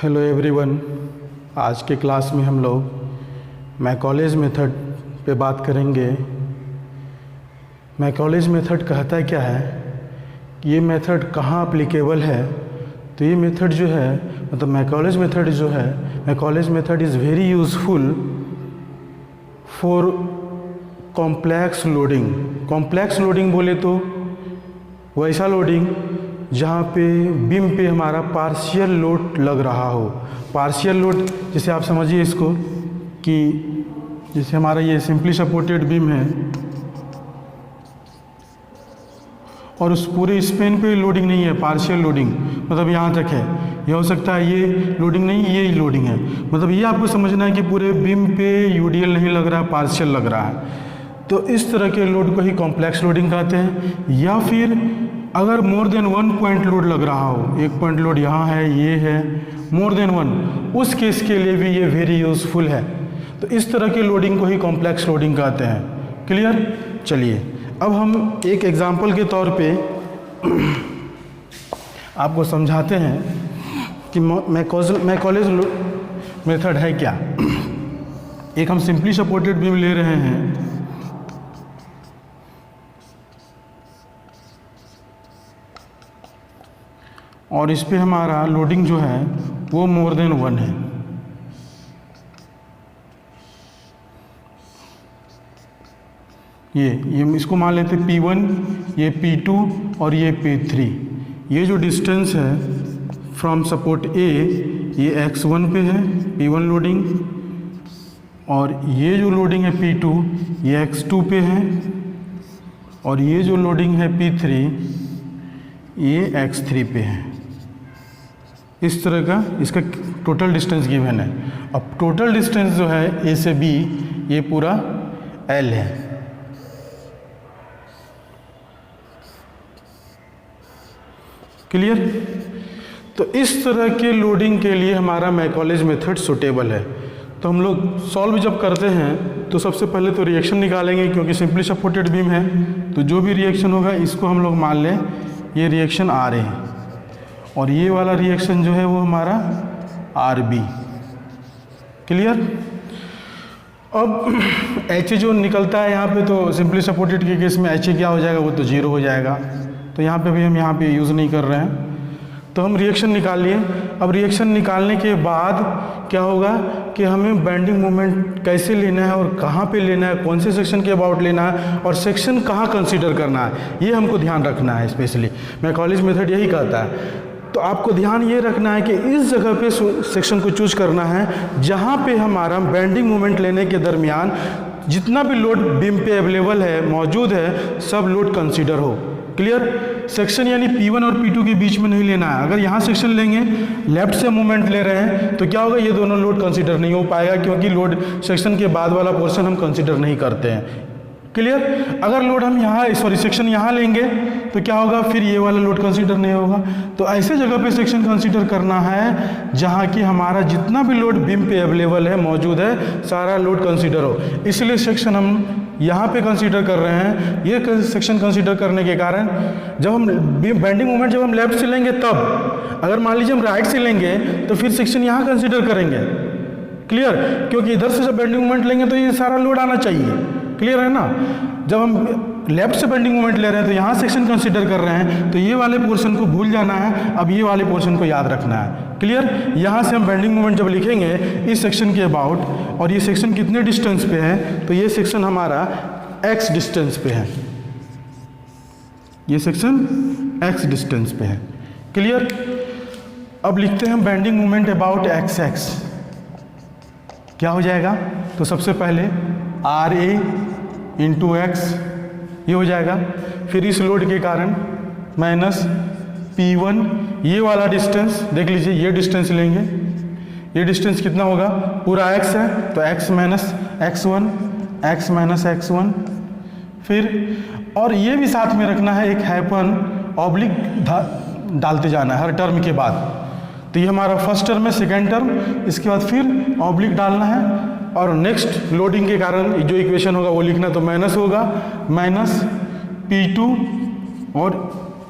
Hello everyone. आज के class में हम लोग मैकॉलेज मेथड पे बात करेंगे। मैकॉलेज मेथड कहता है क्या है, ये मेथड कहाँ अप्लीकेबल है। तो ये मेथड जो है मतलब मैकॉलेज मेथड जो है, Macaulay's method is very useful for complex loading. Complex loading बोले तो वैसा लोडिंग जहाँ पे बीम पे हमारा पार्शियल लोड लग रहा हो। पार्शियल लोड जैसे आप समझिए इसको कि जैसे हमारा ये सिंपली सपोर्टेड बीम है और उस पूरे स्पेन पे लोडिंग नहीं है, पार्शियल लोडिंग मतलब यहाँ तक है। यह हो सकता है ये लोडिंग नहीं, ये लोडिंग है। मतलब ये आपको समझना है कि पूरे बीम पे यूडीएल नहीं लग रहा है, पार्शियल लग रहा है। तो इस तरह के लोड को ही कॉम्प्लेक्स लोडिंग कहते हैं। या फिर अगर more than one point load लग रहा हो, एक पॉइंट लोड यहाँ है, ये है, मोर देन वन, उस केस के लिए भी ये वेरी यूज़फुल है। तो इस तरह के लोडिंग को ही कॉम्प्लेक्स लोडिंग कहते हैं। क्लियर? चलिए अब हम एक एग्जांपल के तौर पे आपको समझाते हैं कि मैकॉलेज मेथड है क्या। एक हम सिंपली सपोर्टेड बीम ले रहे हैं और इस पे हमारा लोडिंग जो है वो मोर देन वन है। ये इसको मान लेते हैं P1, ये P2 और ये P3। ये जो डिस्टेंस है फ्रॉम सपोर्ट A ये X1 पे है P1 लोडिंग, और ये जो लोडिंग है P2 ये X2 पे है, और ये जो लोडिंग है P3 ये X3 पे है। इस तरह का इसका टोटल डिस्टेंस गिवन है। अब टोटल डिस्टेंस जो है A से B ये पूरा L है। क्लियर? तो इस तरह के लोडिंग के लिए हमारा मैकॉलेज मेथड सुटेबल है। तो हम लोग सॉल्व जब करते हैं तो सबसे पहले तो रिएक्शन निकालेंगे, क्योंकि सिंपली सपोर्टेड बीम है तो जो भी रिएक्शन होगा इसको हम लोग मान लें ये रिएक्शन आ रहे हैं, और ये वाला रिएक्शन जो है वो हमारा RB। क्लियर? अब HA जो निकलता है यहाँ पे, तो सिंपली सपोर्टेड के केस में HA क्या हो जाएगा, वो तो 0 हो जाएगा। तो यहाँ पे भी हम यहाँ पे यूज़ नहीं कर रहे हैं। तो हम रिएक्शन निकाल लिए। अब रिएक्शन निकालने के बाद क्या होगा कि हमें बेंडिंग मोमेंट कैसे लेना है और कहाँ पे लेना है, कौन से सेक्शन के अबाउट लेना है और सेक्शन कहाँ कंसीडर करना है, ये हमको ध्यान रखना है। स्पेशली मैकॉलेज मेथड यही कहता है। तो आपको ध्यान ये रखना है कि इस जगह पे सेक्शन को चूज करना है जहाँ पे हमारा बेंडिंग मोमेंट लेने के दरमियान जितना भी लोड बीम पे अवेलेबल है, मौजूद है, सब लोड कंसीडर हो। क्लियर? सेक्शन यानी P1 और P2 के बीच में नहीं लेना है। अगर यहाँ सेक्शन लेंगे, लेफ्ट से मूवमेंट ले रहे हैं, तो क्या होगा, ये दोनों लोड कंसीडर नहीं हो पाएगा, क्योंकि लोड सेक्शन के बाद वाला पोर्शन हम कंसीडर नहीं करते हैं। क्लियर? अगर लोड हम यहाँ सेक्शन यहाँ लेंगे तो क्या होगा, फिर ये वाला लोड कंसीडर नहीं होगा। तो ऐसे जगह पे सेक्शन कंसीडर करना है जहाँ की हमारा जितना भी लोड बीम पे अवेलेबल है, मौजूद है, सारा लोड कंसीडर हो। इसलिए सेक्शन हम यहाँ पे कंसीडर कर रहे हैं। ये सेक्शन कंसीडर करने के कारण जब हम बेंडिंग मोमेंट जब हम लेफ्ट से लेंगे, तब अगर मान लीजिए हम राइट से लेंगे तो फिर सेक्शन यहाँ कंसीडर करेंगे। क्लियर? क्योंकि इधर से जब बेंडिंग मोमेंट लेंगे तो ये सारा लोड आना चाहिए। क्लियर है ना? जब हम लेफ्ट से बेंडिंग मोमेंट ले रहे हैं तो यहाँ सेक्शन कंसीडर कर रहे हैं, तो ये वाले पोर्शन को भूल जाना है, अब ये वाले पोर्शन को याद रखना है। क्लियर? यहाँ से हम बेंडिंग मोमेंट जब लिखेंगे इस सेक्शन के अबाउट, और ये सेक्शन कितने डिस्टेंस पे है, तो ये सेक्शन हमारा X डिस्टेंस पे है, ये सेक्शन X डिस्टेंस पे है। क्लियर? अब लिखते हैं हम बेंडिंग मोमेंट अबाउट XX। क्या हो जाएगा, तो सबसे पहले RA इंटू X ये हो जाएगा, फिर इस लोड के कारण माइनस P1, ये वाला डिस्टेंस देख लीजिए, ये डिस्टेंस लेंगे, ये डिस्टेंस कितना होगा, पूरा X है तो X minus X1, X minus X1, फिर और ये भी साथ में रखना है, एक हाइफन ऑब्लिक डालते जाना है हर टर्म के बाद। तो ये हमारा फर्स्ट टर्म है, सेकेंड टर्म, इसके बाद फिर ऑब्लिक डालना है, और नेक्स्ट लोडिंग के कारण जो इक्वेशन होगा वो लिखना, तो माइनस होगा, माइनस P2 और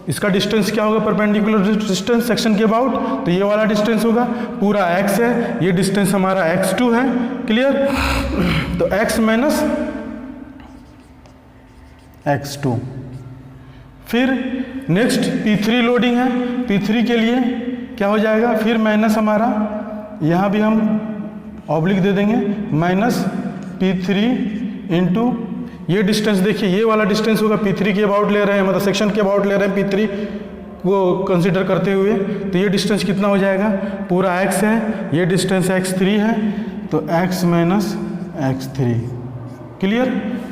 इसका डिस्टेंस क्या होगा, परपेंडिकुलर डिस्टेंस सेक्शन के अबाउट, तो ये वाला डिस्टेंस होगा, पूरा x है, ये डिस्टेंस हमारा x2 है, क्लियर। तो x माइनस x2। फिर नेक्स्ट P3 लोडिंग है, P3 के लिए क्या हो जाएगा, फिर माइनस हमारा, यहाँ भी हम ऑब्लिक दे देंगे, माइनस P3 इंटू ये डिस्टेंस, देखिए ये वाला डिस्टेंस होगा, P3 के अबाउट ले रहे हैं, मतलब सेक्शन के अबाउट ले रहे हैं P3 को कंसिडर करते हुए, तो ये डिस्टेंस कितना हो जाएगा, पूरा x है, ये डिस्टेंस x3 है, तो x माइनस x3, क्लियर।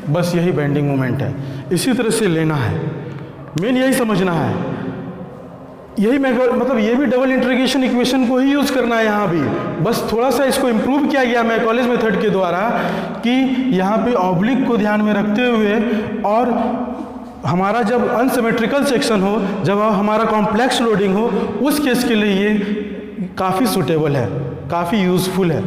बस यही बेंडिंग मोमेंट है, इसी तरह से लेना है, मेन यही समझना है, यही मतलब ये भी डबल इंटीग्रेशन इक्वेशन को ही यूज़ करना है यहाँ भी, बस थोड़ा सा इसको इम्प्रूव किया गया मैकॉलेज मेथड के द्वारा कि यहाँ पे ऑब्लिक को ध्यान में रखते हुए, और हमारा जब अनसिमेट्रिकल सेक्शन हो, जब हमारा कॉम्प्लेक्स लोडिंग हो, उस केस के लिए ये काफ़ी सूटेबल है, काफ़ी यूज़फुल है,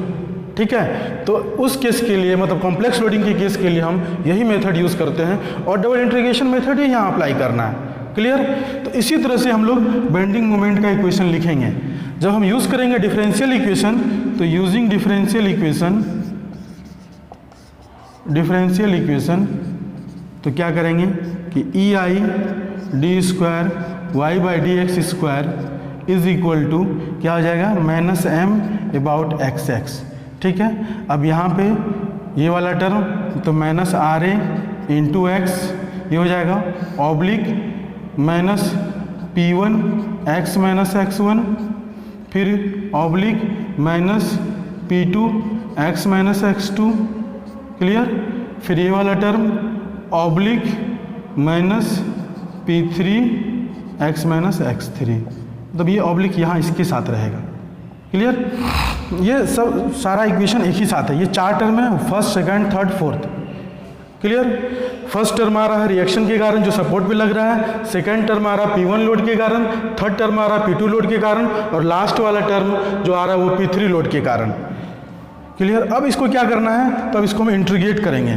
ठीक है। तो उस केस के लिए, मतलब कॉम्प्लेक्स लोडिंग के केस के लिए हम यही मेथड यूज़ करते हैं, और डबल इंटीग्रेशन मेथड ही यहाँ अप्लाई करना है, क्लियर। तो इसी तरह से हम लोग बेंडिंग मोमेंट का इक्वेशन लिखेंगे। जब हम यूज़ करेंगे डिफरेंशियल इक्वेशन, तो यूजिंग डिफरेंशियल इक्वेशन तो क्या करेंगे कि E I D square Y by D X square is equal to क्या हो जाएगा, minus M about X X, ठीक है। अब यहाँ पे ये वाला टर्म, तो minus R A into X, ये हो जाएगा, oblique minus P1 x minus x1, फिर oblique minus P2 x minus x2, clear. फिर ये वाला term oblique minus P3 x minus x3, मतलब ये ऑब्लिक यहाँ इसके साथ रहेगा, क्लियर। ये सब सारा इक्वेशन एक ही साथ है, ये 4 टर्म है, first second third fourth, clear. First term आ रहा है रिएक्शन के कारण जो सपोर्ट पे लग रहा है, सेकंड टर्म आ रहा है P1 लोड के कारण, थर्ड टर्म आ रहा है P2 लोड के कारण, और लास्ट वाला टर्म जो आ रहा है वो P3 लोड के कारण, क्लियर। अब इसको क्या करना है, तो अब इसको हम इंटीग्रेट करेंगे,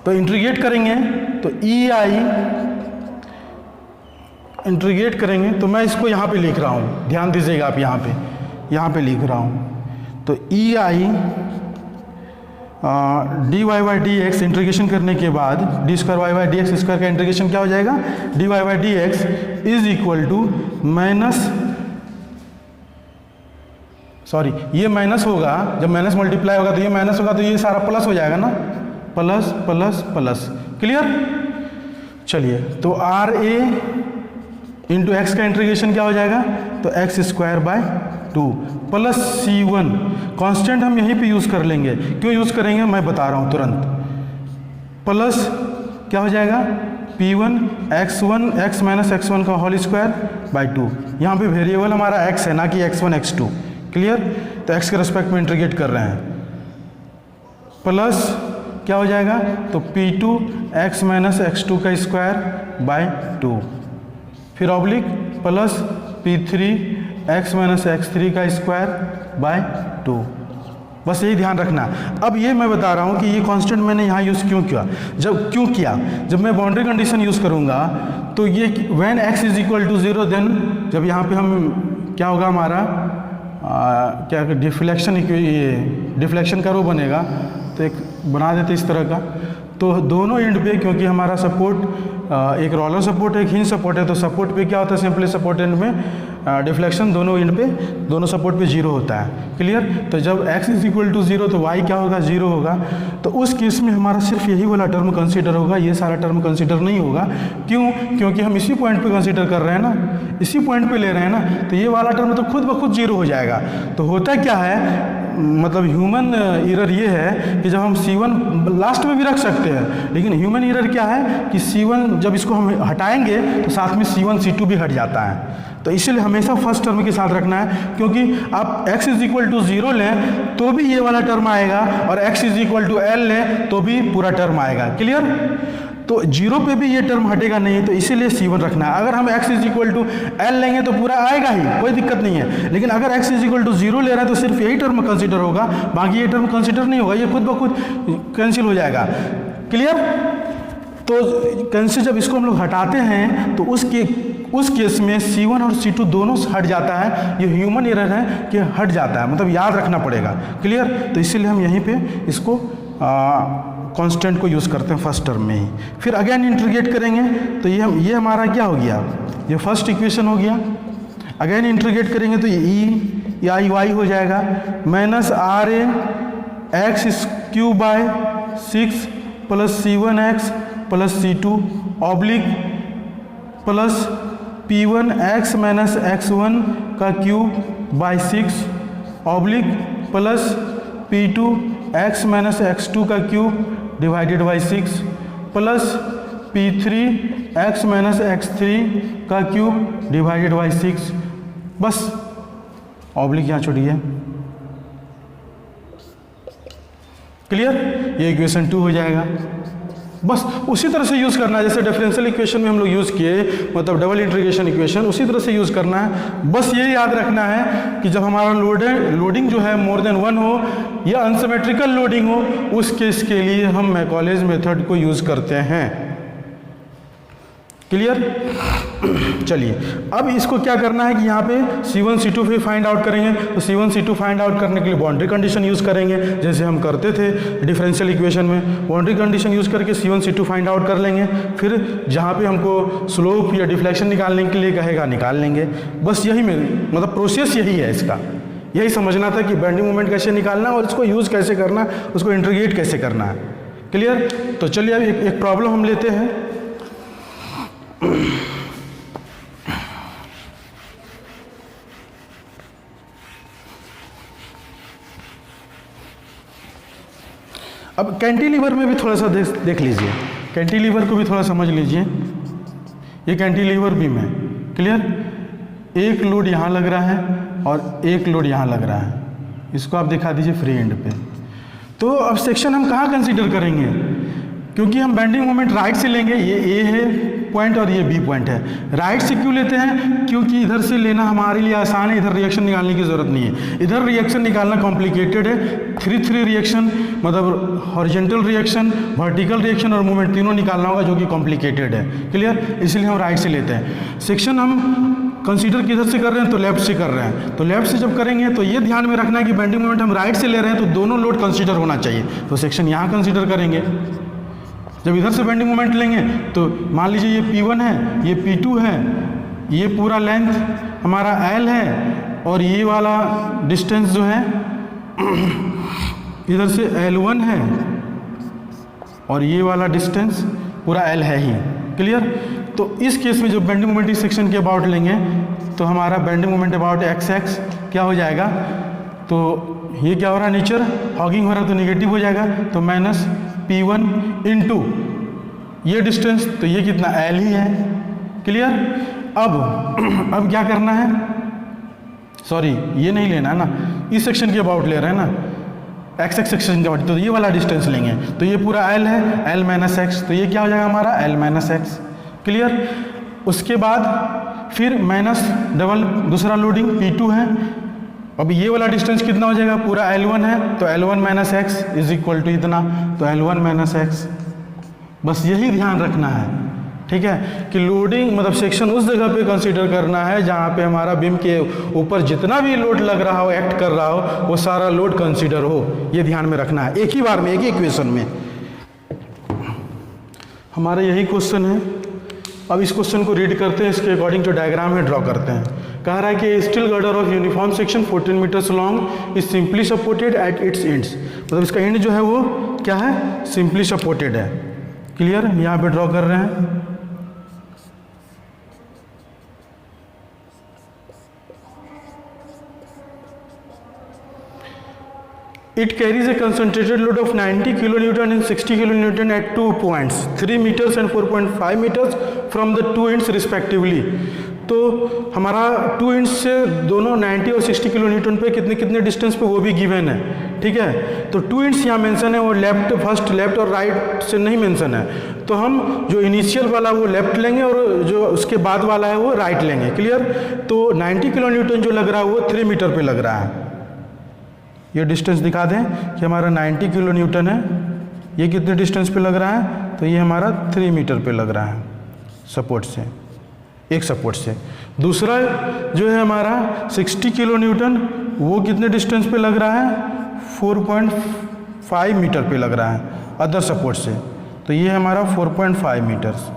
तो इंटीग्रेट करेंगे तो ई आई इंटीग्रेट करेंगे, तो मैं इसको यहाँ पे लिख रहा हूँ, ध्यान दीजिएगा आप, यहाँ पे लिख रहा हूँ, तो E I D Y by D X integration करने के बाद D square Y by D X square का इंटीग्रेशन क्या हो जाएगा, D Y by D X is equal to minus, sorry ये माइनस होगा, जब माइनस मल्टीप्लाई होगा तो ये माइनस होगा, तो ये सारा प्लस हो जाएगा ना, प्लस प्लस प्लस, क्लियर। चलिए, तो आर ए इंटू एक्स का इंटीग्रेशन क्या हो जाएगा, तो x square by 2 plus C1, constant हम यहीं पे यूज़ कर लेंगे, क्यों यूज़ करेंगे मैं बता रहा हूँ तुरंत, प्लस क्या हो जाएगा P1 x1 x minus x1 का होल स्क्वायर बाय 2, यहाँ पे वेरिएबल हमारा x है ना कि x1 x2, क्लियर। तो x के रेस्पेक्ट में इंटीग्रेट कर रहे हैं, प्लस क्या हो जाएगा, तो P2 x माइनस x2 का स्क्वायर बाय 2, फिर oblique plus P3 x minus x3 का स्क्वायर बाय 2, बस यही ध्यान रखना। अब ये मैं बता रहा हूँ कि ये कांस्टेंट मैंने यहाँ यूज़ क्यों किया, जब मैं बाउंड्री कंडीशन यूज़ करूँगा तो ये when x is equal to 0, then जब यहाँ पे हम क्या होगा हमारा क्या डिफ्लेक्शन का रो बनेगा, तो एक बना देते इस तरह का, तो दोनों एंड पे, क्योंकि हमारा सपोर्ट एक रोलर सपोर्ट है, एक हिंज सपोर्ट है, तो सपोर्ट पे क्या होता है, सिंपली सपोर्ट एंड में डिफ्लेक्शन दोनों एंड पे, दोनों सपोर्ट पे 0 होता है, क्लियर। तो जब x इज इक्वल टू 0 तो y क्या होगा, 0 होगा, तो उस केस में हमारा सिर्फ यही वाला टर्म कंसीडर होगा, ये सारा टर्म कंसीडर नहीं होगा। क्यों, क्योंकि हम इसी पॉइंट पे कंसीडर कर रहे हैं ना, इसी पॉइंट पे ले रहे हैं ना, तो ये वाला टर्म तो खुद ब खुद 0 हो जाएगा। तो होता क्या है, मतलब ह्यूमन एरर ये है कि जब हम C1 लास्ट में भी रख सकते हैं, लेकिन ह्यूमन एरर क्या है कि C1 जब इसको हम हटाएंगे तो साथ में C1 C2 भी हट जाता है, तो इसीलिए हमेशा फर्स्ट टर्म के साथ रखना है, क्योंकि आप x इज इक्वल टू 0 लें तो भी ये वाला टर्म आएगा, और x is equal to L लें तो भी पूरा टर्म आएगा, क्लियर। तो 0 पे भी ये टर्म हटेगा नहीं, तो इसीलिए C1 रखना है। अगर हम x is equal to L लेंगे तो पूरा आएगा ही, कोई दिक्कत नहीं है, लेकिन अगर x इज इक्वल टू 0 ले रहा है तो सिर्फ यही टर्म कंसिडर होगा, बाकी ये टर्म कंसिडर नहीं होगा, ये खुद ब खुद कैंसिल हो जाएगा, क्लियर। तो कैंसिल जब इसको हम लोग हटाते हैं तो उस केस में C1 और C2 दोनों हट जाता है। ये ह्यूमन एरर है कि हट जाता है, मतलब याद रखना पड़ेगा। क्लियर? तो इसीलिए हम यहीं पे इसको कांस्टेंट को यूज़ करते हैं फर्स्ट टर्म में ही। फिर अगेन इंटीग्रेट करेंगे तो ये हमारा क्या हो गया, ये फर्स्ट इक्वेशन हो गया। अगेन इंटीग्रेट करेंगे तो ये आई वाई हो जाएगा minus R A X cube by 6 plus C1x plus C2 oblique plus P1 x minus x1 का cube by 6 oblique plus P2 x minus x2 का cube divided by 6 plus P3 x minus x3 का cube divided by 6। बस oblique यहाँ छोड़िए। Clear? ये equation 2 हो जाएगा। बस उसी तरह से यूज़ करना है जैसे डिफरेंशियल इक्वेशन में हम लोग यूज़ किए, मतलब डबल इंटीग्रेशन इक्वेशन, उसी तरह से यूज़ करना है। बस ये याद रखना है कि जब हमारा लोडिंग जो है मोर देन 1 हो या अनसिमेट्रिकल लोडिंग हो, उस केस के लिए हम मैकॉलेज मेथड को यूज़ करते हैं। क्लियर? चलिए अब इसको क्या करना है कि यहाँ पे C1 C2 फिर फाइंड आउट करेंगे। तो C1 C2 फाइंड आउट करने के लिए बाउंड्री कंडीशन यूज़ करेंगे जैसे हम करते थे डिफरेंशियल इक्वेशन में। बाउंड्री कंडीशन यूज़ करके C1 C2 फाइंड आउट कर लेंगे। फिर जहाँ पे हमको स्लोप या डिफ्लेक्शन निकालने के लिए कहेगा निकाल लेंगे। बस यही मतलब प्रोसेस यही है इसका। यही समझना था कि बेंडिंग मोमेंट कैसे निकालना और इसको यूज़ कैसे करना, उसको इंटीग्रेट कैसे करना है। क्लियर? तो चलिए अब एक प्रॉब्लम हम लेते हैं। अब कैंटिलीवर में भी थोड़ा सा देख लीजिए, कैंटिलीवर को भी थोड़ा समझ लीजिए। ये कैंटिलीवर बीम है। क्लियर? एक लोड यहाँ लग रहा है और एक लोड यहाँ लग रहा है। इसको आप दिखा दीजिए फ्री एंड पे। तो अब सेक्शन हम कहाँ कंसीडर करेंगे, क्योंकि हम बेंडिंग मोमेंट राइट से लेंगे। ये ए है पॉइंट और ये बी पॉइंट है। राइट से क्यों लेते हैं? क्योंकि इधर से लेना हमारे लिए आसान है, इधर रिएक्शन निकालने की ज़रूरत नहीं है। इधर रिएक्शन निकालना कॉम्प्लिकेटेड है। 3 रिएक्शन मतलब हॉरिजॉन्टल रिएक्शन, वर्टिकल रिएक्शन और मूवमेंट तीनों निकालना होगा जो कि कॉम्प्लिकेटेड है। क्लियर? इसलिए हम राइट से लेते हैं। सेक्शन हम कंसीडर किधर से कर रहे हैं? तो लेफ्ट से कर रहे हैं। तो लेफ्ट से जब करेंगे तो ये ध्यान में रखना है कि बेंडिंग मोमेंट हम राइट से ले रहे हैं तो दोनों लोड कंसीडर होना चाहिए। तो सेक्शन यहाँ कंसीडर करेंगे। जब इधर से बेंडिंग मोमेंट लेंगे तो मान लीजिए ये P1 है, ये P2 है, ये पूरा लेंथ हमारा L है और ये वाला डिस्टेंस जो है इधर से L1 है और ये वाला डिस्टेंस पूरा L है ही। क्लियर? तो इस केस में जब बेंडिंग मोमेंट इस सेक्शन के अबाउट लेंगे तो हमारा बेंडिंग मोमेंट अबाउट XX क्या हो जाएगा? तो ये क्या हो रहा है, नेचर हॉगिंग हो रहा है तो निगेटिव हो जाएगा। तो माइनस P1 इंटू ये डिस्टेंस, तो ये कितना L ही है। क्लियर? अब क्या करना है, सॉरी ये नहीं लेना है ना, इस सेक्शन के अबाउट ले रहे हैं ना, XX सेक्शन के अबाउट। तो ये वाला डिस्टेंस लेंगे तो ये पूरा L है, L माइनस एक्स, तो ये क्या हो जाएगा हमारा L माइनस एक्स। क्लियर? उसके बाद फिर माइनस डबल दूसरा लोडिंग P2 है। अब ये वाला डिस्टेंस कितना हो जाएगा, पूरा L1 है तो L1 minus X is equal to इतना, तो L1 माइनस एक्स। बस यही ध्यान रखना है, ठीक है, कि लोडिंग मतलब सेक्शन उस जगह पे कंसीडर करना है जहाँ पे हमारा बीम के ऊपर जितना भी लोड लग रहा हो, एक्ट कर रहा हो, वो सारा लोड कंसीडर हो। ये ध्यान में रखना है एक ही बार में, एक ही इक्वेशन में। हमारा यही क्वेश्चन है। अब इस क्वेश्चन को रीड करते हैं, इसके अकॉर्डिंग जो डायग्राम है ड्रॉ करते हैं। कह रहा है कि steel girder of uniform section 14 metres long is simply supported at its ends, मतलब इसका एंड जो है वो क्या है, सिंपली सपोर्टेड है। क्लियर? यहाँ पे ड्रॉ कर रहे हैं। It carries a concentrated load of 90 kilonewton and 60 kilonewton at 2 points, 3 meters and 4.5 meters from the two ends respectively. तो हमारा 2 इंच से दोनों 90 और 60 किलोन्यूटन पे कितने कितने डिस्टेंस पे वो भी गिवन है, ठीक है। तो 2 इंच यहाँ मेंशन है, वो लेफ्ट फर्स्ट लेफ्ट और राइट से नहीं मेंशन है। तो हम जो इनिशियल वाला वो लेफ्ट लेंगे और जो उसके बाद वाला है वो राइट लेंगे। क्लियर? तो 90 किलोन्यूटन जो लग रहा है वो 3 मीटर पे लग रहा है। ये डिस्टेंस दिखा दें कि हमारा 90 किलो न्यूटन है, ये कितने डिस्टेंस पे लग रहा है, तो ये हमारा 3 मीटर पे लग रहा है सपोर्ट से, एक सपोर्ट से। दूसरा जो है हमारा 60 किलो न्यूटन, वो कितने डिस्टेंस पे लग रहा है? 4.5 मीटर पे लग रहा है अदर सपोर्ट से, तो ये हमारा 4.5 मीटर्स,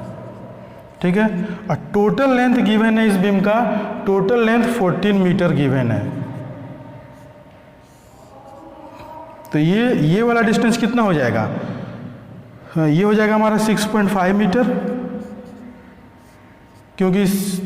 ठीक है। और टोटल लेंथ गिवन है इस बीम का, टोटल लेंथ 14 मीटर गिवन है। तो ये वाला डिस्टेंस कितना हो जाएगा? ये हो जाएगा हमारा 6.5 मीटर, क्योंकि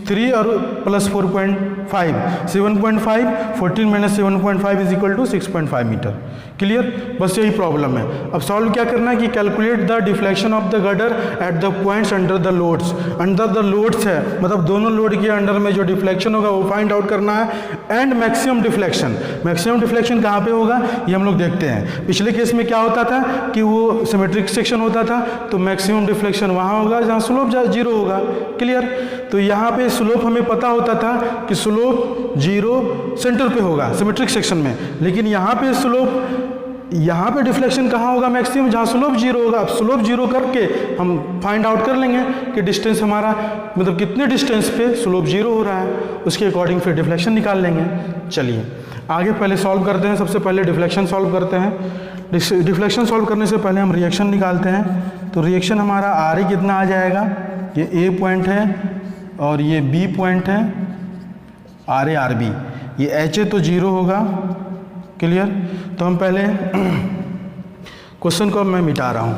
3 और plus 4.5 7.5, 14 minus 7.5 is equal to 6.5 metre. Clear? बस यही प्रॉब्लम है। अब सॉल्व क्या करना है कि calculate the deflection of the gutter at the points under the loads. Under the loads है मतलब दोनों लोड के अंडर में जो डिफ्लेक्शन होगा वो फाइंड आउट करना है। And maximum deflection, maximum deflection कहाँ पे होगा ये हम लोग देखते हैं। पिछले केस में क्या होता था कि वो सिमेट्रिक सेक्शन होता था, तो मैक्सिमम डिफ्लेक्शन वहाँ होगा जहाँ स्लोप 0 होगा। क्लियर? तो यहाँ पे स्लोप हमें पता होता था कि स्लोप 0 सेंटर पे होगा सिमेट्रिक सेक्शन में, लेकिन यहाँ पे स्लोप, यहाँ पे डिफ्लेक्शन कहाँ होगा मैक्सिमम? जहाँ स्लोप 0 होगा। अब स्लोप 0 करके हम फाइंड आउट कर लेंगे कि डिस्टेंस हमारा मतलब कितने डिस्टेंस पे स्लोप 0 हो रहा है, उसके अकॉर्डिंग फिर डिफ्लेक्शन निकाल लेंगे। चलिए आगे पहले सॉल्व करते हैं। सबसे पहले डिफ्लेक्शन सॉल्व करते हैं। डिफ्लेक्शन सॉल्व करने से पहले हम रिएक्शन निकालते हैं। तो रिएक्शन हमारा आर कितना आ जाएगा? ये ए पॉइंट है और ये बी पॉइंट है, आर ए आर बी। ये एच ए तो 0 होगा। क्लियर? तो हम पहले क्वेश्चन को मैं मिटा रहा हूँ।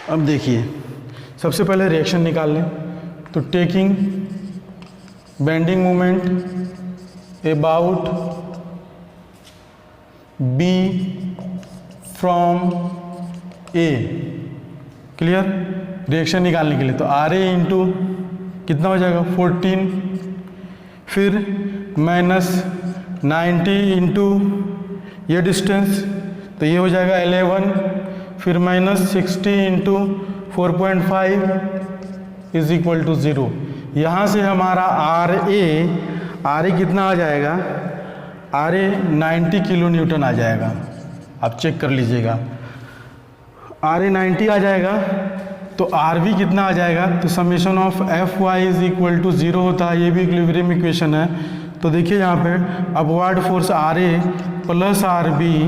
अब देखिए सबसे पहले रिएक्शन निकाल लें। तो taking bending moment about B from A. Clear? Reaction निकालने के लिए तो आर ए इंटू कितना हो जाएगा 14, फिर माइनस 90 इंटू ये डिस्टेंस तो ये हो जाएगा 11, फिर minus 60 into 4.5 is equal to 0। यहाँ से हमारा आर ए कितना आ जाएगा? आर ए 90 किलो न्यूटन आ जाएगा। आप चेक कर लीजिएगा, आर ए 90 आ जाएगा। तो आर बी कितना आ जाएगा? तो summation of F Y is equal to 0 होता है। ये भी इक्विलिब्रियम इक्वेशन है। तो देखिए यहाँ पे upward force R A plus R B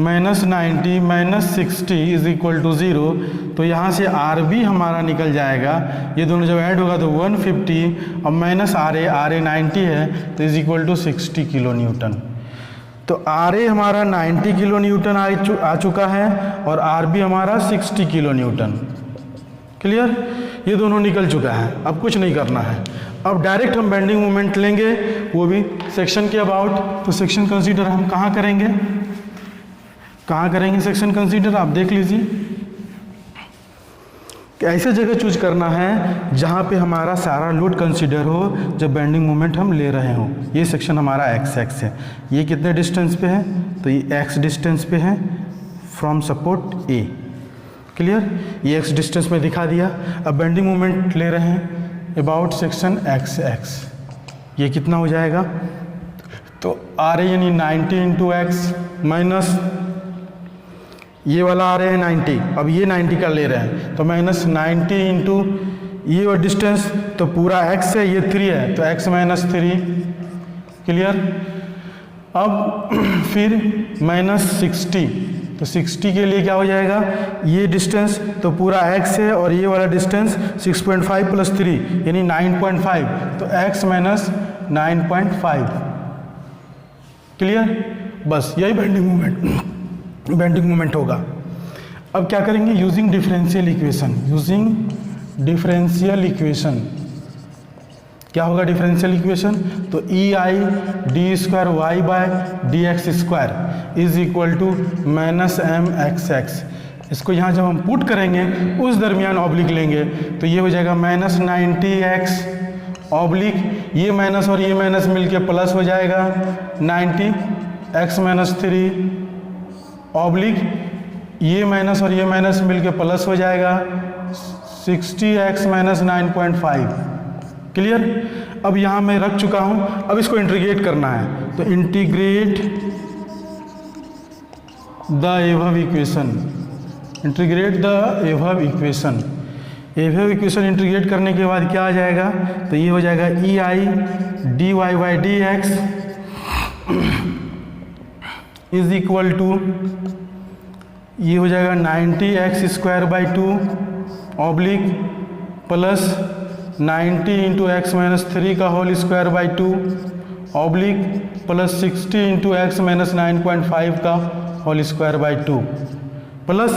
minus 90 minus 60 is equal to 0। तो यहाँ से आर बी हमारा निकल जाएगा, ये दोनों जब ऐड होगा तो 150 और माइनस आर ए 90 है तो is equal to 60 kilo newton. तो आर ए हमारा 90 किलो न्यूटन आ चुका है और आर बी हमारा 60 किलो न्यूटन। क्लियर? ये दोनों निकल चुका है। अब कुछ नहीं करना है, अब डायरेक्ट हम बेंडिंग मोमेंट लेंगे, वो भी सेक्शन के अबाउट। तो सेक्शन कंसीडर हम कहाँ करेंगे? सेक्शन कंसीडर आप देख लीजिए कि ऐसे जगह चूज करना है जहाँ पे हमारा सारा लोड कंसीडर हो जब बेंडिंग मोमेंट हम ले रहे हों। ये सेक्शन हमारा एक्स एक्स है। ये कितने डिस्टेंस पे है? तो ये एक्स डिस्टेंस पे है फ्रॉम सपोर्ट ए। क्लियर? ये एक्स डिस्टेंस में दिखा दिया। अब बेंडिंग मोमेंट ले रहे हैं अबाउट सेक्शन एक्स एक्स। ये कितना हो जाएगा? तो आर ए यानी 90 इंटू एक्स माइनस ये वाला आ रहे हैं 90, अब ये 90 का ले रहे हैं तो माइनस 90 इंटू ये और डिस्टेंस तो पूरा x है, ये 3 है तो x माइनस 3। क्लियर? अब फिर माइनस 60, तो 60 के लिए क्या हो जाएगा? ये डिस्टेंस तो पूरा x है और ये वाला डिस्टेंस 6.5 प्लस 3 यानी 9.5, तो x माइनस 9.5। क्लियर? बस यही बेंडिंग मोमेंट होगा। अब क्या करेंगे? Using differential equation. क्या होगा डिफरेंशियल इक्वेशन? तो E I D square Y by D X square is equal to minus M X X. इसको यहाँ जब हम पुट करेंगे उस दरमियान ऑब्लिक लेंगे तो ये हो जाएगा माइनस 90x ऑब्लिक ये माइनस और ये माइनस मिलके प्लस हो जाएगा 90x माइनस 3 ऑब्लिक ये माइनस और ये माइनस मिलके प्लस हो जाएगा 60x माइनस 9.5। क्लियर? अब यहाँ मैं रख चुका हूँ, अब इसको इंटीग्रेट करना है, तो integrate the above equation, integrate the above equation. Above equation integrate करने के बाद क्या आ जाएगा, तो ये हो जाएगा E I D Y by D X is equal to, ये हो जाएगा 90x² oblique plus 90 into X minus 3 का whole square by 2 oblique plus 60 into X minus 9.5 का होल स्क्वायर बाई 2 प्लस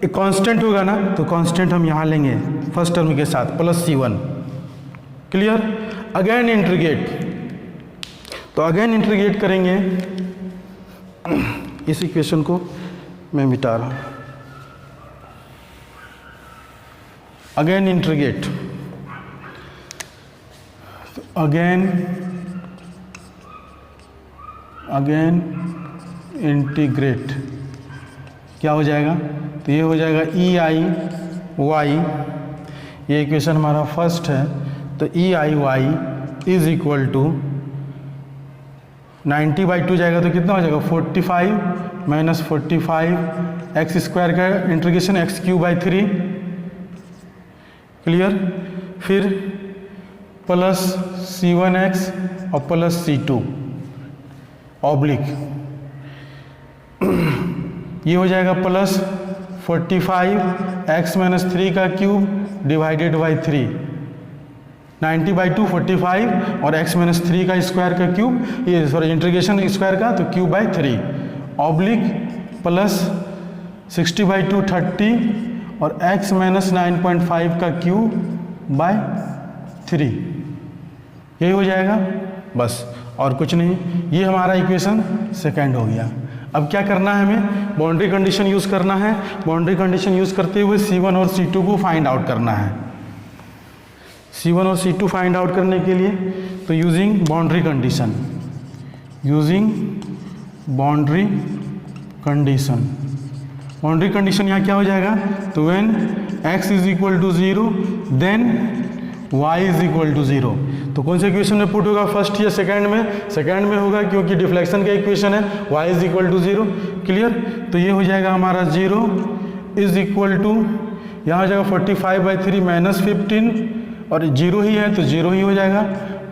एक कांस्टेंट होगा ना, तो कांस्टेंट हम यहाँ लेंगे फर्स्ट टर्म के साथ plus C1। Clear. Again integrate, तो अगेन इंटीग्रेट करेंगे, इस इक्वेशन को मैं मिटा रहा हूँ। अगेन इंटीग्रेट, अगेन इंटीग्रेट क्या हो जाएगा, तो ये हो जाएगा ई आई वाई, ये इक्वेशन हमारा फर्स्ट है, तो E I Y is equal to 90/2 जाएगा तो कितना हो जाएगा 45 माइनस 45 एक्स स्क्वायर का इंटीग्रेशन x³/3। क्लियर। फिर प्लस C1x और प्लस C2 ऑब्लिक, ये हो जाएगा प्लस 45 एक्स माइनस 3 का क्यूब डिवाइडेड बाई 3, 90/2 45 और x माइनस 3 का स्क्वायर का क्यूब, ये सॉरी इंटीग्रेशन स्क्वायर का, तो क्यूब बाई 3 ऑब्लिक प्लस 60/2 30 और x माइनस 9.5 का क्यूब बाई 3, यही हो जाएगा बस, और कुछ नहीं। ये हमारा इक्वेशन सेकेंड हो गया। अब क्या करना है, हमें बाउंड्री कंडीशन यूज़ करना है। बाउंड्री कंडीशन यूज़ करते हुए C1 और C2 को फाइंड आउट करना है। C1 और C2 फाइंड आउट करने के लिए तो using boundary condition, using boundary condition, boundary condition यहाँ क्या हो जाएगा, तो when x is equal to 0 then y is equal to 0। तो कौन से इक्वेशन में पुट होगा, फर्स्ट या सेकंड में, सेकंड में होगा क्योंकि डिफ्लेक्शन का इक्वेशन है, y is equal to 0। Clear. तो ये हो जाएगा हमारा 0 इज इक्वल टू, यहाँ हो जाएगा 45/3 माइनस 15 और 0 ही है तो 0 ही हो जाएगा,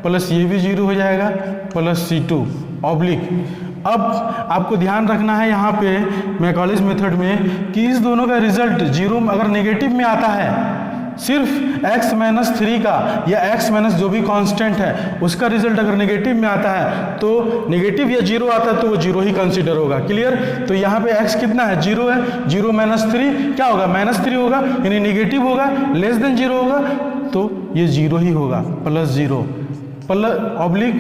प्लस ये भी 0 हो जाएगा, प्लस C2 ऑब्लिक। अब आपको ध्यान रखना है यहाँ पे मैकॉलिस मेथड में कि इस दोनों का रिजल्ट 0 अगर नेगेटिव में आता है, सिर्फ x माइनस 3 का या x माइनस जो भी कांस्टेंट है उसका रिजल्ट अगर नेगेटिव में आता है, तो नेगेटिव या 0 आता है तो वो 0 ही कंसीडर होगा। क्लियर। तो यहाँ पे x कितना है, 0 है, 0 माइनस 3 क्या होगा, -3 होगा, यानी नेगेटिव होगा, लेस देन 0 होगा, तो ये 0 ही होगा, प्लस 0 प्लस ऑब्लिक,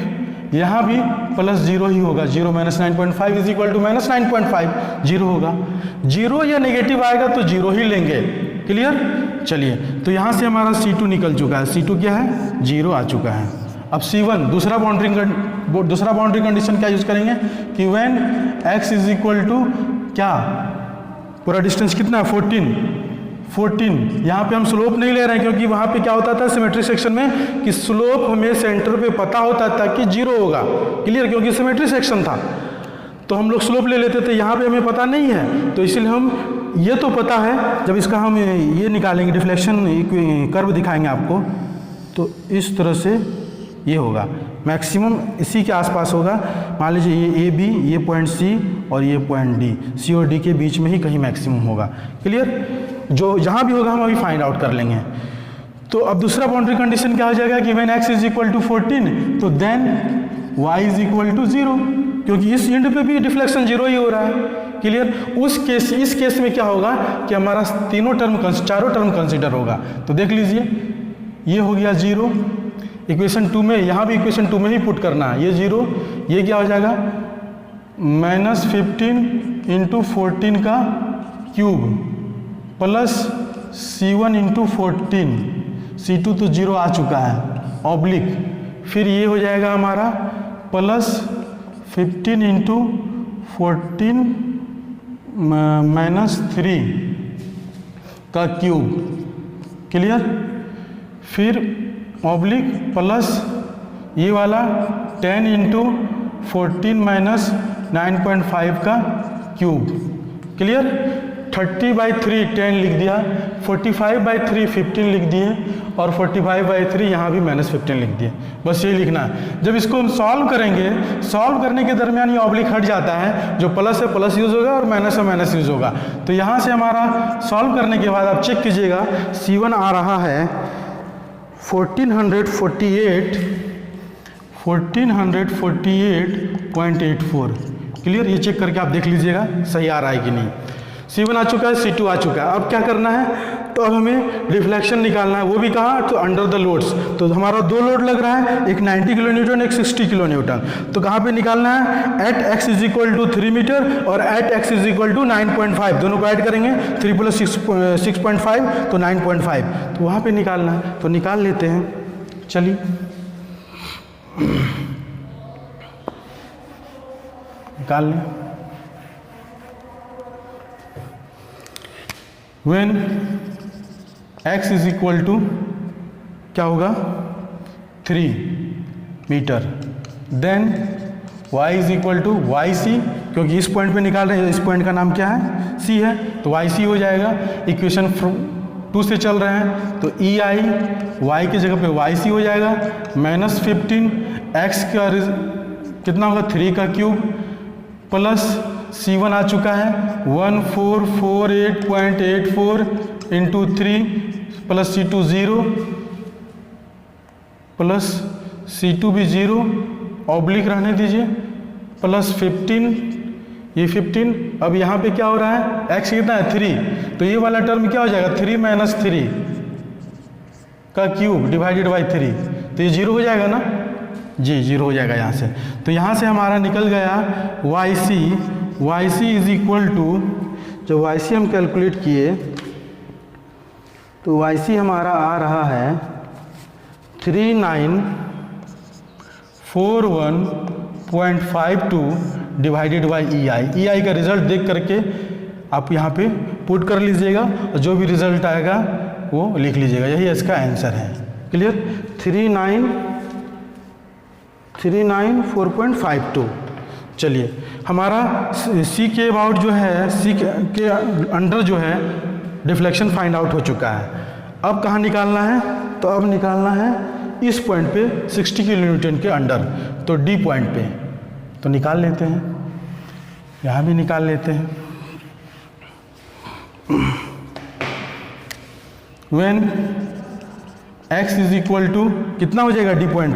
यहाँ भी प्लस 0 ही होगा, 0 minus 9.5 is equal to minus 9.5, 0 होगा। 0 या नेगेटिव आएगा तो 0 ही लेंगे। क्लियर। चलिए, तो यहाँ से हमारा C2 निकल चुका है, C2 क्या है, 0 आ चुका है। अब C1 दूसरा बाउंड्री कंडीशन क्या यूज करेंगे कि when x is equal to क्या, पूरा डिस्टेंस कितना है 14। यहाँ पे हम स्लोप नहीं ले रहे हैं क्योंकि वहाँ पे क्या होता था सिमेट्रिक सेक्शन में कि स्लोप हमें सेंटर पे पता होता था कि 0 होगा। क्लियर। क्योंकि सिमेट्रिक सेक्शन था तो हम लोग स्लोप ले लेते थे, यहाँ पे हमें पता नहीं है तो इसलिए हम, ये तो पता है, जब इसका हम ये निकालेंगे डिफ्लेक्शन कर्व दिखाएंगे आपको, तो इस तरह से ये होगा, मैक्सिमम इसी के आसपास होगा। मान लीजिए ये AB, ये पॉइंट C और ये पॉइंट D, C और D के बीच में ही कहीं मैक्सिमम होगा। क्लियर। जो जहाँ भी होगा हम अभी फाइंड आउट कर लेंगे। तो अब दूसरा बाउंड्री कंडीशन क्या हो जाएगा कि when x is equal to 14 तो then y is equal to 0, क्योंकि इस एंड पे भी डिफ्लेक्शन 0 ही हो रहा है। क्लियर। इस केस में क्या होगा कि हमारा चारों टर्म कंसिडर होगा। तो देख लीजिए, ये हो गया 0, इक्वेशन 2 में, यहाँ भी इक्वेशन 2 में ही पुट करना है, ये 0, ये क्या हो जाएगा -15 इंटू 14 का cube plus C1 into 14, C2 तो 0 आ चुका है, ऑब्लिक, फिर ये हो जाएगा हमारा प्लस 15 इंटू 14 -3 का क्यूब। क्लियर। फिर ऑब्लिक प्लस ये वाला 10 इंटू 14 माइनस 9.5 का क्यूब। क्लियर? 30/3 10 लिख दिया, 45/3 15 लिख दिए, और 45/3 यहाँ भी -15 लिख दिए। बस ये लिखना है। जब इसको हम सॉल्व करेंगे, सॉल्व करने के दरमियान ये ऑब्लिक हट जाता है, जो प्लस है प्लस यूज़ होगा और माइनस है माइनस यूज़ होगा। तो यहाँ से हमारा सॉल्व करने के बाद आप चेक कीजिएगा, C1 आ रहा है 1448.84। क्लियर? ये चेक करके आप देख लीजिएगा सही आ रहा है कि नहीं। C1 आ चुका है, C2 आ चुका है। अब क्या करना है, तो अब हमें रिफ्लेक्शन निकालना है, वो भी कहाँ, तो अंडर द लोड्स। तो हमारा दो लोड लग रहा है, एक 90 किलो न्यूटन, एक 60 किलो न्यूटन। तो कहाँ पे निकालना है, एट x = 3 मीटर और एट x = 9.5, दोनों को ऐड करेंगे, 3 + 6.5 तो 9.5, तो वहाँ पे निकालना है। तो निकाल लेते हैं, चलिए निकाल लें। When x = क्या होगा, 3 मीटर, देन y = yc, क्योंकि इस पॉइंट पे निकाल रहे हैं, इस पॉइंट का नाम क्या है, c है, तो yc हो जाएगा। इक्वेशन 2 से चल रहे हैं, तो ei y की जगह पे yc हो जाएगा, -15 x का कितना होगा, 3 का क्यूब, प्लस C1 आ चुका है 1448.84 into 3 plus C2 0 plus C2 भी 0, ऑब्लिक रहने दीजिए, प्लस 15, ये 15। अब यहाँ पे क्या हो रहा है, x कितना है 3, तो ये वाला टर्म क्या हो जाएगा, 3 - 3 का क्यूब डिवाइडेड बाई 3, तो ये 0 हो जाएगा ना जी, 0 हो जाएगा यहाँ से। तो यहाँ से हमारा निकल गया yc = जब yc हम कैलकुलेट किए तो yc हमारा आ रहा है 3941.52 डिवाइडेड बाई ei का रिजल्ट देख करके आप यहाँ पे पुट कर लीजिएगा, और जो भी रिजल्ट आएगा वो लिख लीजिएगा, यही इसका आंसर है। क्लियर? 394.52। चलिए, हमारा सी के अबाउट जो है, सी के अंडर जो है डिफ्लेक्शन फाइंड आउट हो चुका है। अब कहाँ निकालना है, तो अब निकालना है इस पॉइंट पे 60 किलो न्यूटन के अंडर, तो डी पॉइंट पे। तो निकाल लेते हैं, यहाँ भी निकाल लेते हैं। व्हेन x = कितना हो जाएगा डी पॉइंट,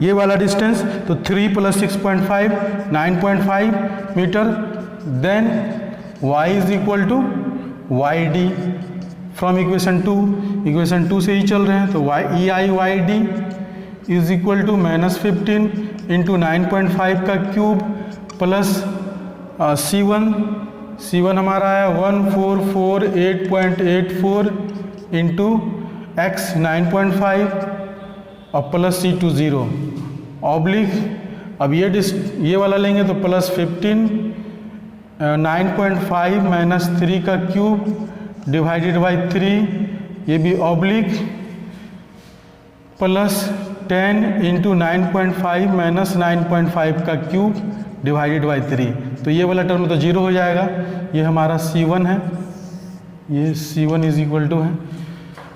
ये वाला डिस्टेंस, तो 3 + 6.5 9.5 metre, then y = yd from equation 2 से ही चल रहे हैं, तो ei yd = -15 इंटू 9.5 का क्यूब प्लस C1 हमारा है 1448.84 इंटू x 9.5 और प्लस C2 0 ऑब्लिक। अब ये वाला लेंगे तो प्लस 15 9.5 माइनस 3 का क्यूब डिवाइडेड बाई 3, ये भी ऑब्लिक, प्लस 10 इंटू 9.5 माइनस 9.5 का क्यूब डिवाइडेड बाई 3। तो ये वाला टर्म तो 0 हो जाएगा। ये हमारा C1 है, ये C1 = है।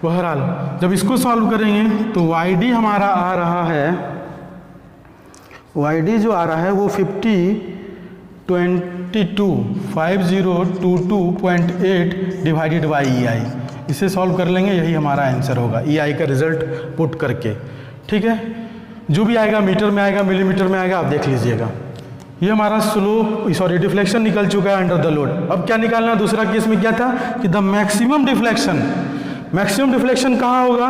बहरहाल जब इसको सॉल्व करेंगे तो YD हमारा आ रहा है, YD जो आ रहा है वो 5022.8 डिवाइडेड बाई EI। इसे सॉल्व कर लेंगे, यही हमारा आंसर होगा EI का रिजल्ट पुट करके। ठीक है, जो भी आएगा मीटर में आएगा, मिलीमीटर में आएगा, आप देख लीजिएगा। ये हमारा डिफ्लेक्शन निकल चुका है अंडर द लोड। अब क्या निकालना, दूसरा केस में क्या था कि द मैक्सिमम डिफ्लेक्शन कहाँ होगा,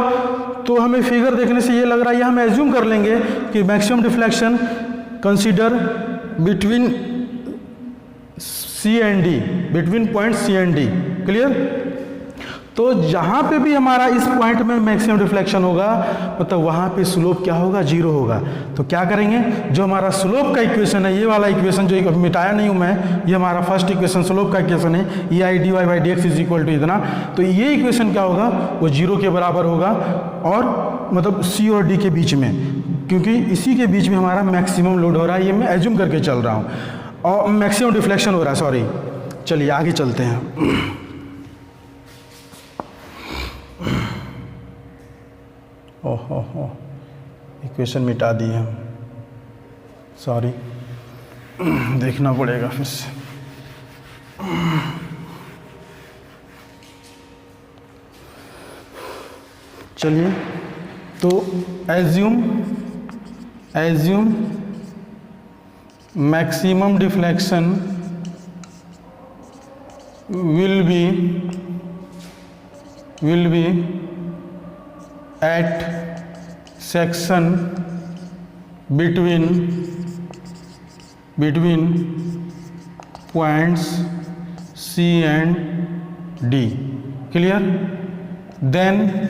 तो हमें फिगर देखने से ये लग रहा है, हम एज्यूम कर लेंगे कि maximum deflection consider between C and D, between point C and D। Clear? तो जहाँ पे भी हमारा इस पॉइंट में मैक्सिमम डिफ्लेक्शन होगा, मतलब वहाँ पे स्लोप क्या होगा, 0 होगा। तो क्या करेंगे, जो हमारा स्लोप का इक्वेशन है, ये वाला इक्वेशन जो अभी मिटाया नहीं हूँ मैं, ये हमारा फर्स्ट इक्वेशन स्लोप का इक्वेशन है, ei dy/dx = इतना। तो ये इक्वेशन क्या होगा, वो 0 के बराबर होगा, और मतलब C और D के बीच में। क्योंकि इसी के बीच में हमारा मैक्सिमम लोड हो रहा है, ये मैं एज्यूम करके चल रहा हूँ, और मैक्सिमम डिफ्लेक्शन हो रहा है, सॉरी। चलिए आगे चलते हैं। ओहो, इक्वेशन मिटा दी है, सॉरी, देखना पड़ेगा फिर से। चलिए, तो assume maximum deflection will be at section between points C and D. Clear? Then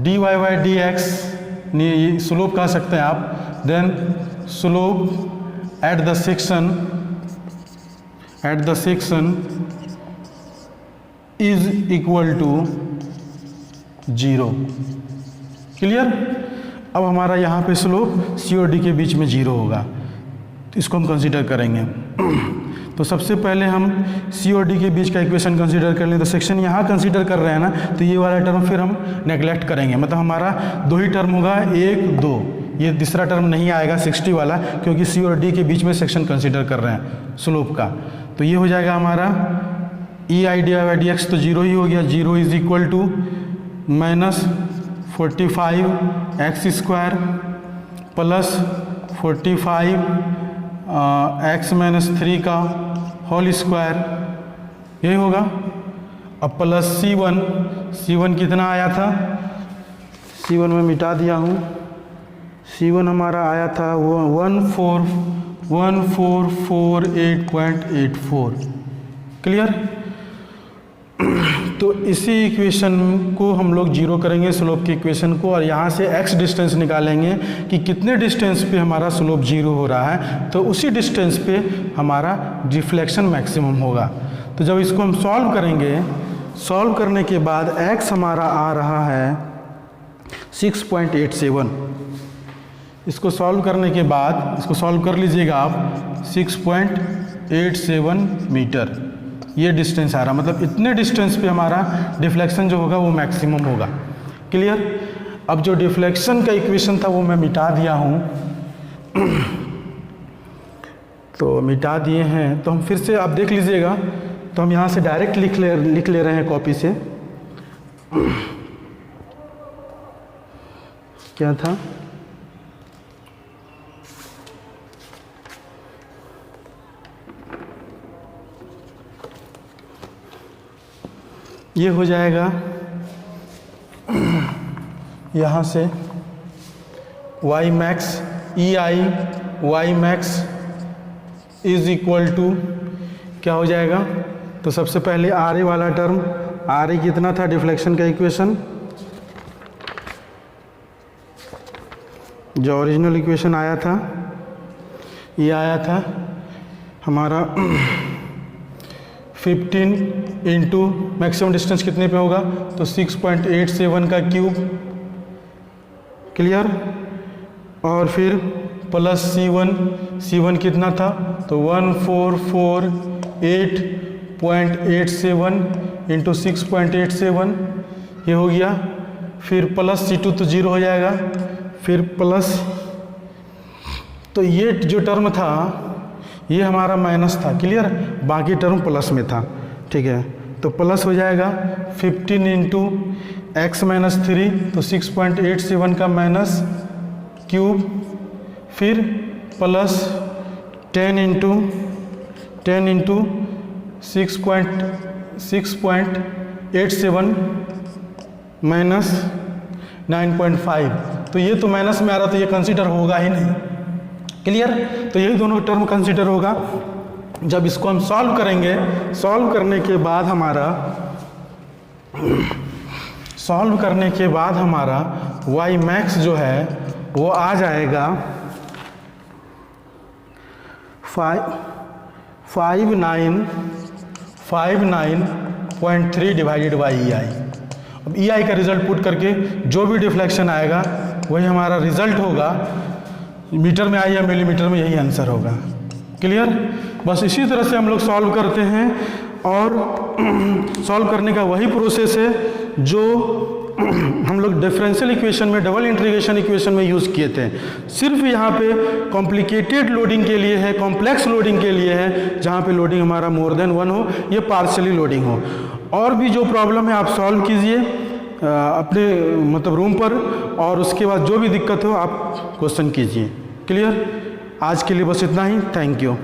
dy by dx slope कह सकते हैं आप, then slope at the section is equal to 0. Clear? अब हमारा यहाँ पे स्लोप सी और डी के बीच में 0 होगा, तो इसको हम कंसीडर करेंगे। तो सबसे पहले हम सी और डी के बीच का इक्वेशन कंसीडर कर लें। तो सेक्शन यहाँ कंसीडर कर रहे हैं ना, तो ये वाला टर्म फिर हम नेगलेक्ट करेंगे, मतलब हमारा 2 ही टर्म होगा, 1 2, ये तीसरा टर्म नहीं आएगा 60 वाला, क्योंकि सी और डी के बीच में सेक्शन कंसीडर कर रहे हैं स्लोप का। तो ये हो जाएगा हमारा E I D by D X, तो 0 ही हो गया। 0 is equal to -45 X square plus 45 X minus 3 का होल स्क्वायर, यही होगा। अब प्लस C1 कितना आया था, C1 में मिटा दिया हूँ, C1 हमारा आया था 1448.84। क्लियर? तो इसी इक्वेशन को हम लोग 0 करेंगे, स्लोप की इक्वेशन को, और यहाँ से x डिस्टेंस निकालेंगे कि कितने डिस्टेंस पे हमारा स्लोप 0 हो रहा है, तो उसी डिस्टेंस पे हमारा डिफ्लेक्शन मैक्सिमम होगा। तो जब इसको हम सॉल्व करेंगे, सॉल्व करने के बाद x हमारा आ रहा है 6.87। इसको सॉल्व करने के बाद, इसको सॉल्व कर लीजिएगा आप, 6.87 मीटर ये डिस्टेंस आ रहा, मतलब इतने डिस्टेंस पे हमारा डिफ्लेक्शन जो होगा वो मैक्सिमम होगा। क्लियर? अब जो डिफ्लेक्शन का इक्वेशन था वो मैं मिटा दिया हूँ, तो मिटा दिए हैं, तो हम फिर से आप देख लीजिएगा। तो हम यहाँ से डायरेक्ट लिख ले रहे हैं कॉपी से। क्या था, ये हो जाएगा यहाँ से y max y max is equal to क्या हो जाएगा। तो सबसे पहले RA वाला टर्म, RA कितना था डिफ्लेक्शन का इक्वेशन, जो ओरिजिनल इक्वेशन आया था, ये आया था हमारा 15 इंटू मैक्सिमम डिस्टेंस कितने पे होगा, तो 6.87 का क्यूब। क्लियर? और फिर प्लस C1 कितना था, तो 1448.87 इंटू 6.87 ये हो गया। फिर प्लस C2 तो 0 हो जाएगा, फिर प्लस, तो ये जो टर्म था ये हमारा माइनस था। क्लियर? बाकी टर्म प्लस में था। ठीक है, तो प्लस हो जाएगा 15 इंटू एक्स माइनस 3, तो 6.87 का माइनस क्यूब, फिर प्लस 10 इंटू 6.87 माइनस 9.5, तो ये तो माइनस में आ रहा, तो ये कंसीडर होगा ही नहीं। क्लियर? तो यही दोनों टर्म कंसीडर होगा। जब इसको हम सॉल्व करेंगे, सॉल्व करने के बाद हमारा y मैक्स जो है वो आ जाएगा 59.3 डिवाइडेड बाई EI। अब EI का रिजल्ट पुट करके जो भी डिफ्लेक्शन आएगा वही हमारा रिजल्ट होगा, मीटर में आई या मिलीमीटर में, यही आंसर होगा। क्लियर? बस इसी तरह से हम लोग सॉल्व करते हैं और सॉल्व करने का वही प्रोसेस है जो हम लोग डिफरेंशियल इक्वेशन में, डबल इंटीग्रेशन इक्वेशन में यूज़ किए थे। सिर्फ यहाँ पे कॉम्प्लिकेटेड लोडिंग के लिए है, कॉम्प्लेक्स लोडिंग के लिए है, जहाँ पे लोडिंग हमारा मोर देन 1 हो, ये पार्शियली लोडिंग हो। और भी जो प्रॉब्लम है आप सॉल्व कीजिए अपने मतलब रूम पर, और उसके बाद जो भी दिक्कत हो आप क्वेश्चन कीजिए। क्लियर? आज के लिए बस इतना ही। Thank you.